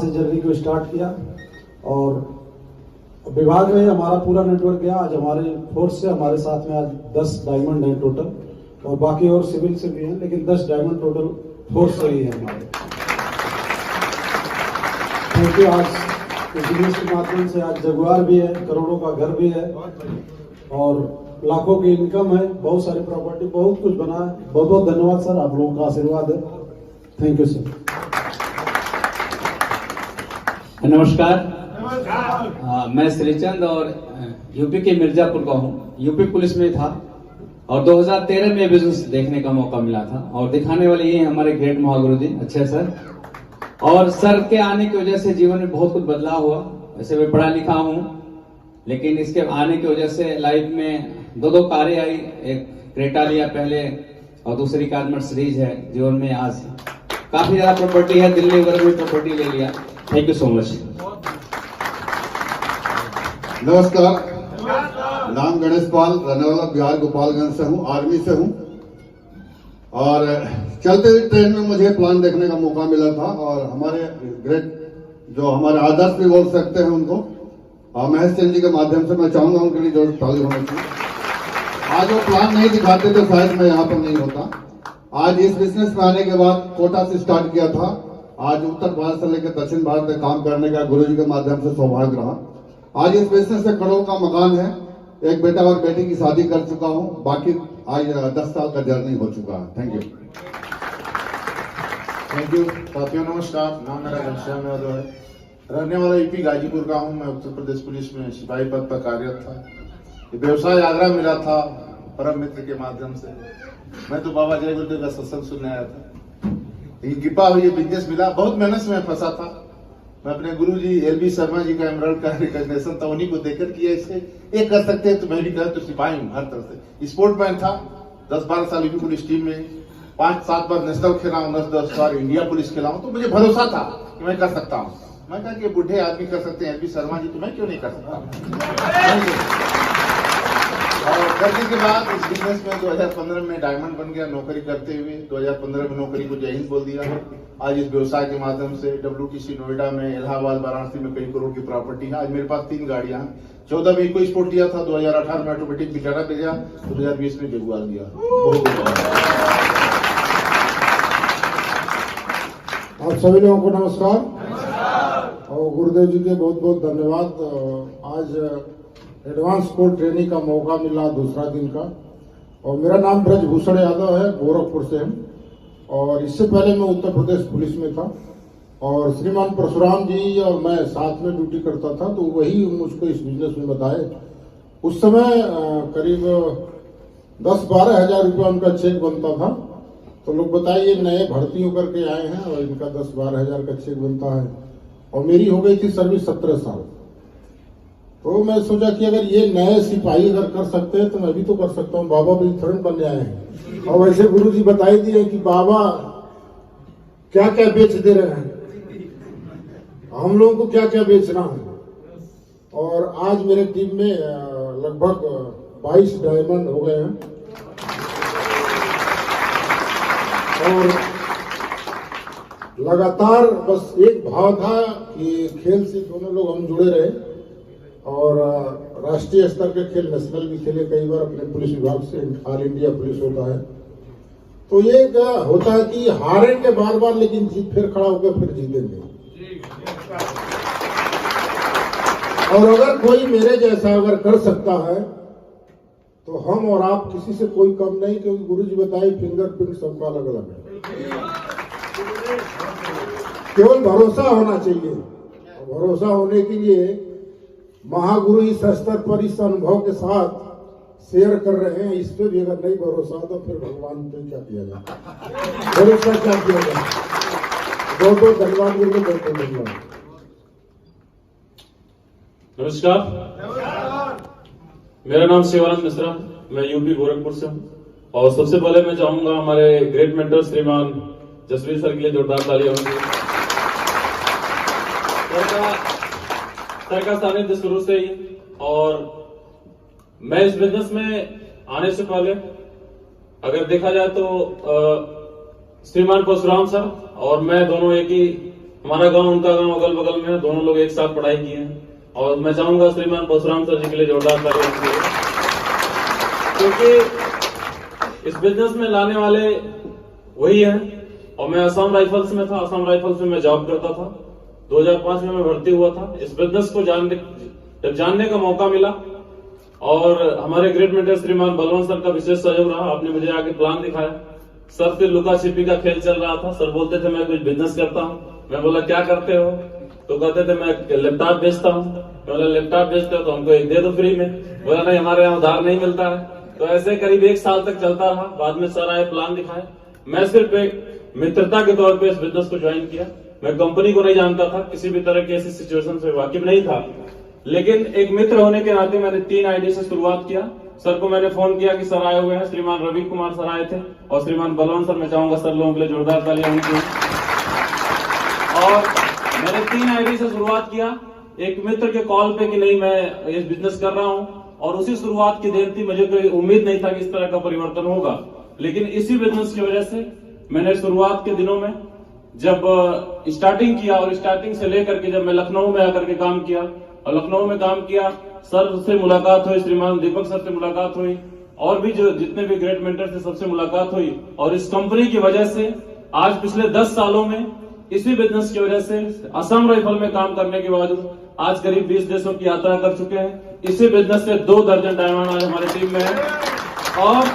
से जर्नी को स्टार्ट किया और विभाग में हमारा पूरा नेटवर्क गया। आज हमारे फोर्स से हमारे साथ में आज 10 डायमंड हैं टोटल, और बाकी और सिविल से भी हैं, लेकिन 10 डायमंड टोटल फोर्स से ही है हमारे। क्योंकि आज बिजनेस के माध्यम से आज जगुआर भी है, करोड़ों का घर भी है और लाखों की इनकम है, बहुत सारी प्रॉपर्टी, बहुत कुछ बना है। बहुत बहुत धन्यवाद सर, आप लोगों का आशीर्वाद है। Thank you sir. नमस्कार, मैं श्रीचंद और यूपी के मिर्जापुर का हूँ। यूपी पुलिस में था और 2013 में बिजनेस देखने का मौका मिला था, और दिखाने वाले ये हमारे ग्रेट महागुरु जी, अच्छे सर। और सर के आने की वजह से जीवन में बहुत कुछ बदलाव हुआ। वैसे मैं पढ़ा लिखा हूँ, लेकिन इसके आने की वजह से लाइफ में दो कारें आई। एक क्रेटा लिया पहले और दूसरी कार मर्सिडीज है। जीवन में आज काफी ज्यादा प्रॉपर्टी है, दिल्ली वगैरह में प्रॉपर्टी ले लिया। Thank you so much. नमस्कार, नाम गणेश पाल, रहने वाला बिहार गोपालगंज से हूँ, आर्मी से हूँ। और चलते हुए ट्रेन में मुझे प्लान देखने का मौका मिला था, और हमारे ग्रेट जो हमारे आदर्श भी बोल सकते हैं उनको, महेश चंद जी के माध्यम से मैं चाहूंगा उनके लिए जोर ताली होनी चाहिए। आज वो प्लान नहीं दिखाते तो शायद मैं यहाँ पर नहीं होता। आज इस बिजनेस में आने के बाद कोटा से स्टार्ट किया था, आज उत्तर भारत से लेकर दक्षिण भारत में काम करने का गुरु जी के माध्यम से सौभाग्य रहा। आज इस बिजनेस में करोड़ का मकान है, एक बेटा और बेटी की शादी कर चुका हूँ, बाकी आज 10 साल का जर्नी हो चुका है। Thank you. थैंक यू साथियों, नमस्कार। नाम मेरा घनश्याम यादव है, रहने वाला यूपी गाजीपुर का हूँ। मैं उत्तर प्रदेश पुलिस में सिपाही पद पर कार्यरत था। ये व्यवसाय आगरा मिला था परम मित्र के माध्यम से। मैं तो बाबा जय गुरुदेव का सत्संग सुनने आया था, लेकिन कृपा हुई, ये बिजनेस मिला। बहुत मेहनत में फंसा था मैं। अपने गुरु जी LB शर्मा जी का एमरल्ड का रिकॉग्निशन था, उन्हीं को देकर किया। इससे एक कर सकते हैं तो मैं भी कर, तो सिपाही हूँ हर तरह से। स्पोर्टमैन था, 10-12 साल यूपी पुलिस टीम में, 5-7 बार नेशनल खेला हूँ, 10 बार इंडिया पुलिस खेला हूँ। तो मुझे भरोसा था कि मैं कर सकता हूँ। मैं कहा कि बूढ़े आदमी कर सकते हैं LB शर्मा जी, तो मैं क्यों नहीं कर सकता। और करने के बाद इस बिजनेस में 2015 में डायमंड बन गया। नौकरी करते हुए 2015 में नौकरी को जय हिंद बोल दिया। आज इस व्यवसाय के माध्यम से WTC नोएडा में, इलाहाबाद, वाराणसी में कई करोड़ की प्रॉपर्टी है। आज मेरे पास 3 गाड़ियां हैं। 14 में इको स्पोर्ट लिया था, 2018 में ऑटोमेटिक विटारा भेजा, 2020 में जगुआर दिया। आप सभी लोगों को नमस्कार और गुरुदेव जी के बहुत बहुत धन्यवाद। आज एडवांस कोर ट्रेनिंग का मौका मिला, दूसरा दिन का। और मेरा नाम ब्रजभूषण यादव है, गोरखपुर से हूँ। और इससे पहले मैं उत्तर प्रदेश पुलिस में था, और श्रीमान परशुराम जी और मैं साथ में ड्यूटी करता था, तो वही मुझको इस बिजनेस में बताए। उस समय करीब 10-12 हजार रुपया उनका चेक बनता था। तो लोग बताइए, नए भर्ती होकर के आए हैं और इनका 10-12 हजार का चेक बनता है। और मेरी हो गई थी सर्विस 17 साल। तो मैं सोचा कि अगर ये नए सिपाही अगर कर सकते हैं तो मैं भी तो कर सकता हूँ। बाबा भी तुरंत बन आए हैं, और वैसे गुरु जी बताई दिए कि बाबा क्या क्या बेच दे रहे हैं, हम लोगों को क्या क्या बेचना है। और आज मेरे टीम में लगभग 22 डायमंड हो गए हैं। और लगातार बस एक भाव था कि खेल से दोनों लोग हम जुड़े रहे, और राष्ट्रीय स्तर के खेल, नेशनल भी खेले कई बार अपने पुलिस विभाग से। ऑल इंडिया पुलिस होता है, तो ये होता है कि हारेंगे बार बार, लेकिन जीत फिर खड़ा होकर फिर जीतेंगे। और अगर कोई मेरे जैसा अगर कर सकता है तो हम और आप किसी से कोई कम नहीं, क्योंकि गुरु जी बताए फिंगरप्रिंट सबका अलग अलग है। केवल भरोसा होना चाहिए। भरोसा होने के लिए महागुरु इस स्तर पर इस अनुभव के साथ शेयर कर रहे हैं। इस पे भी अगर नहीं भरोसा तो फिर भगवान पे क्या किया जाए, भरोसा क्या किया जाए। बहुत बहुत धन्यवाद गुरु, बहुत धन्यवाद। नमस्कार, मेरा नाम शिवानंद मिश्रा, मैं यूपी गोरखपुर से हूँ। और सबसे पहले मैं चाहूंगा हमारे ग्रेट मेंटर श्रीमान जसवीर सर के लिए जोरदार तालियां होंगी। सर का सानिध्य शुरू से ही, और मैं इस बिजनेस में आने से पहले अगर देखा जाए तो श्रीमान परशुराम सर और मैं दोनों एक ही हमारा गांव उनका गांव अगल बगल में है, दोनों लोग एक साथ पढ़ाई किए हैं। और मैं चाहूंगा श्रीमान परशुराम सर जी के लिए जोरदार तालियां होंगी, क्योंकि इस बिजनेस में लाने वाले वही हैं। और मैं असम राइफल्स में था, असम राइफल्स में मैं जॉब करता था। 2005 में मैं भर्ती हुआ था। इस बिजनेस को जानने का मौका मिला और हमारे ग्रेट मेंटर श्रीमान बलवंत सर का विशेष सहयोग रहा। आपने मुझे आगे प्लान दिखाया। सर फिर लुका छिपी का खेल चल रहा था। सर बोलते थे मैं कुछ बिजनेस करता हूँ। मैं बोला क्या करते हो? तो कहते थे मैं लैपटॉप बेचता हूँ। मैं बोला लैपटॉप बेचते हो तो हमको एक दे दो फ्री में। बोला नहीं, हमारे यहाँ उधार नहीं मिलता है। तो ऐसे करीब 1 साल तक चलता रहा। बाद में सर आए, प्लान दिखाए। मैं सिर्फ एक मित्रता के तौर पे इस बिजनेस को ज्वाइन किया। मैं कंपनी को नहीं जानता था, किसी भी तरह की ऐसी सिचुएशन से वाकिफ नहीं था, लेकिन एक मित्र होने के नाते मैंने 3 आईडी से शुरुआत किया। सर को मैंने फोन किया कि सर आए हुए हैं। श्रीमान रवि कुमार सर आए थे और श्रीमान बलवंत सर। मैं चाहूंगा सर लोगों के लिए जोरदार तालियां होंगी। और मैंने 3 आईडी से शुरुआत किया, एक मित्र के कॉल पे कि नहीं मैं ये बिजनेस कर रहा हूं। और उसी शुरुआत की देर थी, मुझे कोई उम्मीद नहीं था कि इस तरह का परिवर्तन होगा, लेकिन इसी बिजनेस की वजह से मैंने शुरुआत के दिनों में जब स्टार्टिंग किया और स्टार्टिंग से लेकर के जब मैं लखनऊ में आकर के काम किया और लखनऊ में काम किया, सर से मुलाकात हुई, श्रीमान दीपक सर से मुलाकात हुई और भी जो जितने भी ग्रेट मेंटर थे सबसे मुलाकात हुई। और इस कंपनी की वजह से आज पिछले 10 सालों में इसी बिजनेस की वजह से असम राइफल में काम करने के बाद आज करीब 20 देशों की यात्रा कर चुके हैं। इसी बिजनेस से 2 दर्जन डायमंड आज हमारी टीम में है। और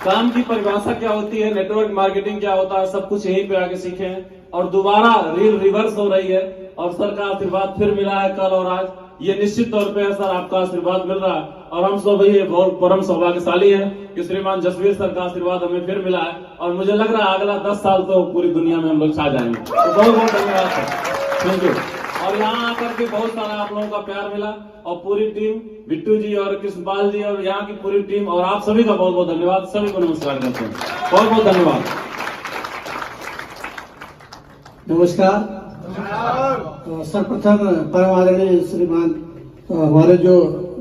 काम की परिभाषा क्या होती है, नेटवर्क मार्केटिंग क्या होता है, सब कुछ यहीं पे आके सीखे हैं। और दोबारा रील रिवर्स हो रही है और सर का आशीर्वाद फिर मिला है कल और आज। ये निश्चित तौर पे है सर, आपका आशीर्वाद मिल रहा है और हम सब ये बहुत परम सौभाग्यशाली है कि श्रीमान जसवीर सर का आशीर्वाद हमें फिर मिला है। और मुझे लग रहा है अगला 10 साल तो पूरी दुनिया में हम लोग छा जाएंगे। तो बहुत बहुत धन्यवाद सर, थैंक यू। और यहाँ आकर के बहुत सारा आप लोगों का प्यार मिला और पूरी टीम, बिट्टू जी और कृष्णपाल जी और यहाँ की पूरी टीम और आप सभी का बहुत बहुत धन्यवाद। सभी को नमस्कार करते हैं, बहुत बहुत धन्यवाद। नमस्कार। सर्वप्रथम परम आदरणीय श्रीमान हमारे जो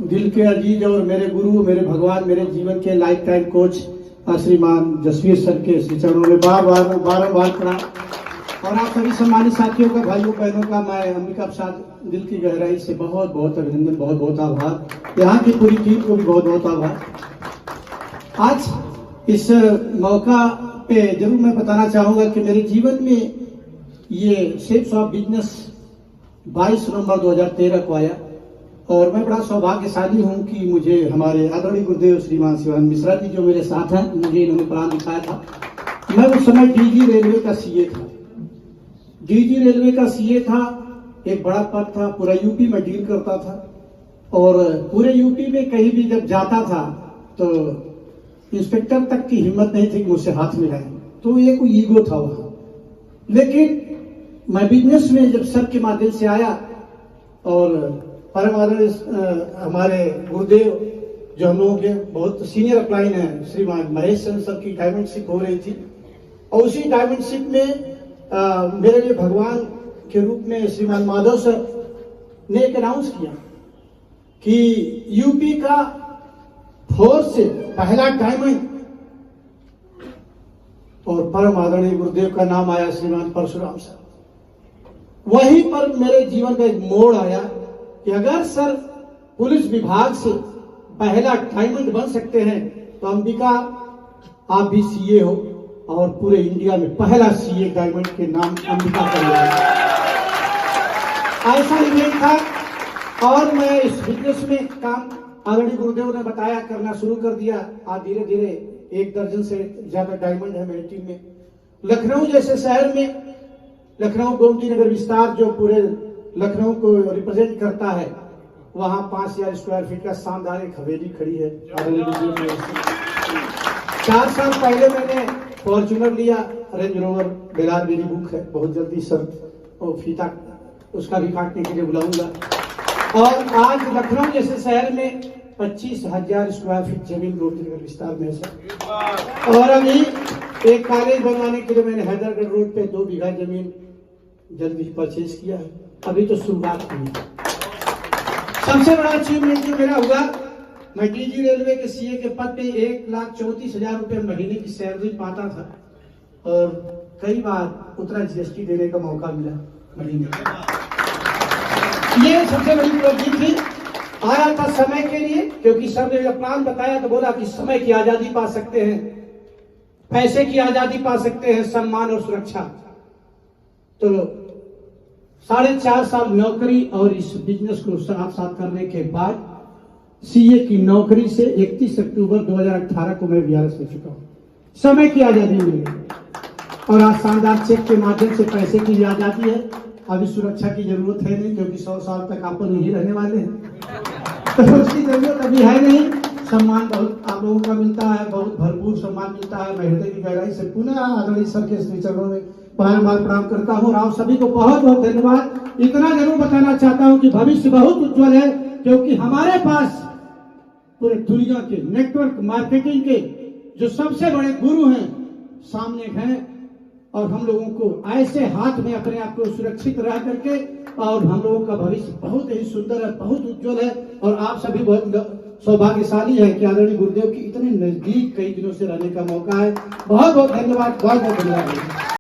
दिल के अजीज और मेरे गुरु, मेरे भगवान, मेरे जीवन के लाइफ टाइम कोच श्रीमान जसवीर सर के श्री चरणों में बारंबार प्रणाम। और आप सभी सम्मानित साथियों का, भाइयों बहनों का मैं अंबिका प्रसाद दिल की गहराई से बहुत बहुत अभिनंदन, बहुत बहुत आभार। यहाँ की पूरी टीम को भी बहुत बहुत आभार। आज इस मौका पे जरूर मैं बताना चाहूंगा कि मेरे जीवन में ये शेप्स ऑफ बिजनेस 22 नवंबर 2013 को आया और मैं बड़ा सौभाग्यशाली हूं कि मुझे हमारे आदरणीय गुरुदेव श्रीमान शिवानंद मिश्रा जी जो मेरे साथ हैं, मुझे इन्होंने प्लान दिखाया था। मैं उस समय डीजी रेलवे का सीए था। डीजी रेलवे का सीए था, एक बड़ा पद था, पूरा यूपी में डील करता था और पूरे यूपी में कहीं भी जब जाता था तो इंस्पेक्टर तक की हिम्मत नहीं थी कि मुझसे हाथ मिलाए। तो ये कोई ईगो था वहां। लेकिन मैं बिजनेस में जब सर के माध्यम से आया और परम आदरणीय हमारे गुरुदेव जो हम लोगों के बहुत सीनियर अपलाइन है श्रीमान महेश चंद्र सर की डायमंडशिप हो रही थी और उसी डायमंडशिप में मेरे लिए भगवान के रूप में श्रीमान माधव सर ने एक अनाउंस किया कि यूपी का फोर्स से पहला डायमंड, और परम आदरणीय गुरुदेव का नाम आया श्रीमान परशुराम सर। वहीं पर मेरे जीवन का एक मोड़ आया कि अगर सर पुलिस विभाग से पहला डायमंड बन सकते हैं तो अंबिका आप भी सीए हो और पूरे इंडिया में पहला सीए डायमंड के नाम अंबिका का लिया। ऐसा इवेंट था और मैं इस बिजनेस में काम आदरणीय गुरुदेव ने बताया करना शुरू कर दिया। आज धीरे धीरे 1 दर्जन से ज्यादा डायमंड है मेरी टीम में। लखनऊ जैसे शहर में, लखनऊ गोमती नगर विस्तार जो पूरे लखनऊ को रिप्रेजेंट करता है, वहां 5000 स्क्वायर फीट का शानदार एक हवेली खड़ी है। 4 साल पहले मैंने फॉर्च्यूनर लिया, रेंज रोवर बेलार मेरी बुक है, बहुत जल्दी सर और फीता उसका भी काटने के लिए बुलाऊंगा। और आज लखनऊ जैसे शहर में 25,000 स्क्वायर फीट जमीन गोमती नगर विस्तार में है सर। और अभी एक कॉलेज बनवाने के लिए मैंने हैदरगढ़ रोड पे 2 बीघा जमीन जल्दी परचेज किया है। अभी तो शुरुआत हुई। सबसे बड़ा अचीवमेंट जो मेरा हुआ, मैं डीजी रेलवे के सीए के पद पे 1,34,000 रुपए महीने की सैलरी पाता था और कई बार उतना जीएसटी देने का मौका मिला महीने। ये सबसे बड़ी उपलब्धि थी। आया था समय के लिए, क्योंकि सर ने जब प्लान बताया तो बोला कि समय की आजादी पा सकते हैं, पैसे की आजादी पा सकते हैं, सम्मान और सुरक्षा। तो 4.5 साल नौकरी और इस बिजनेस को साथ साथ करने के बाद सीए की नौकरी से 31 अक्टूबर 2018 को मैं वीआरएस हो चुका हूं। समय की आजादी मिल गई और आज शानदार चेक के माध्यम से पैसे की आजादी है। अभी सुरक्षा की जरूरत है नहीं, क्योंकि 100 साल तक आप नहीं रहने वाले हैं, तो उसकी जरूरत अभी है नहीं। सम्मान बहुत आप लोगों का मिलता है, बहुत भरपूर सम्मान मिलता है। मैं हृदय की गहराई से पुनः आदरणीय सर के श्री चरणों में बार बार प्रणाम करता हूँ और आप सभी को बहुत बहुत धन्यवाद। इतना जरूर बताना चाहता हूँ कि भविष्य बहुत उज्जवल है, क्योंकि हमारे पास पूरे दुनिया के नेटवर्क मार्केटिंग के जो सबसे बड़े गुरु हैं सामने हैं, और हम लोगों को ऐसे हाथ में अपने आप को सुरक्षित रह करके, और हम लोगों का भविष्य बहुत ही सुंदर है, बहुत उज्जवल है। और आप सभी बहुत सौभाग्यशाली है कि आदरणीय गुरुदेव की इतने नजदीक कई दिनों से रहने का मौका है। बहुत बहुत धन्यवाद, बहुत बहुत धन्यवाद।